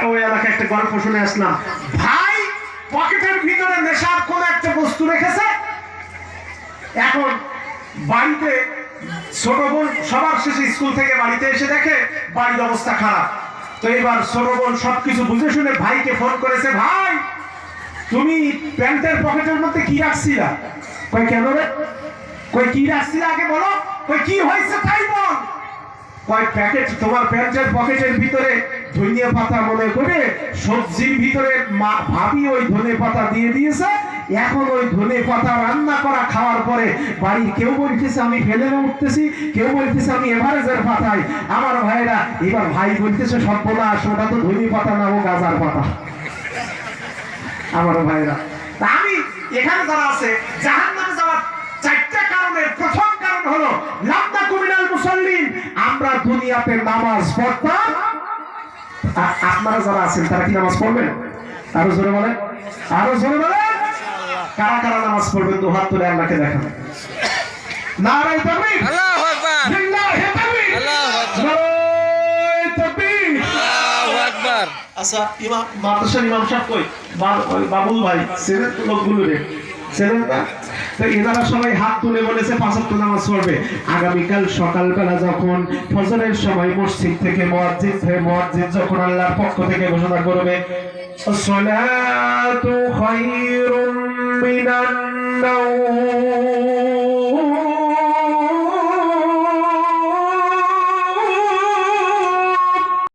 ওই এলাকায় একটা গল্প শুনে আসলাম। ভাই পকেটের ভিতরে নেশার কোন একটা বস্তু রেখেছে, এখন বাড়িতে ছোট বোন সবার শেষে স্কুল থেকে বাড়িতে এসে দেখে বাড়ির অবস্থা খারাপ। তো এবার ছোট বোন সবকিছু বুঝে শুনে ভাইকে ফোন করেছে, ভাই তুমি প্যান্টের পকেটের মধ্যে কি রাখছিলা? কই কেন রে? কই কি রাখছিলা আগে বলো, কই কি হয়েছে তাই বল। কয় প্যাকেট তোমার প্যান্টের পকেটের ভিতরে ধনিয়া পাতা মনে করে সবজির ভিতরে ভাবি ওই ধনে পাতা দিয়ে দিয়েছে। এখন ওই ধনে পাতা রান্না করা খাওয়ার পরে বাড়ির কেউ বলতেছে আমি ফেলে উঠতেছি, কেউ বলতেছে আমি এভারেজের পাতায়। আমার ভাইরা এবার ভাই বলতেছে সর্বনাশ, ওটা তো ধনে পাতা না, ও গাজার পাতা। আমার ভাইরা আমি এখানে যারা আছে জাহান্নামে যাওয়ার চারটা কারণের প্রথম কারণ হলো লাম্মা কুমিনাল মুসাল্লিন, আমরা দুনিয়াতে নামাজ পড়তাম। আপনারা যারা আছেন তারা কি নামাজ পড়বেন? আরো জোরে বলেন, আরো জোরে বলেন। কারা কারা নামাজ পড়বেন দু হাত তুলে আল্লাহকে দেখান। নারায়ে তাকবীর, আল্লাহু আকবার, লিল্লাহি তাকবীর, আল্লাহু আকবার, নারায়ে তাকবীর, আল্লাহু আকবার। আচ্ছা ইমাম মাদ্রাসার ইমাম সাহেব কই? বাবুল ভাই ছেলের লোকগুলো রে ছেলের না, তো এনারা সবাই হাত তুলে বলেছে পাঁচ ওয়াক্ত নামাজ পড়বে। আগামীকাল সকালবেলা যখন ফজরের সময় মসজিদ থেকে মুয়াজ্জিন যখন আল্লাহর পক্ষ থেকে ঘোষণা করবে আসসালাতু খায়রুম মিনান নাওম,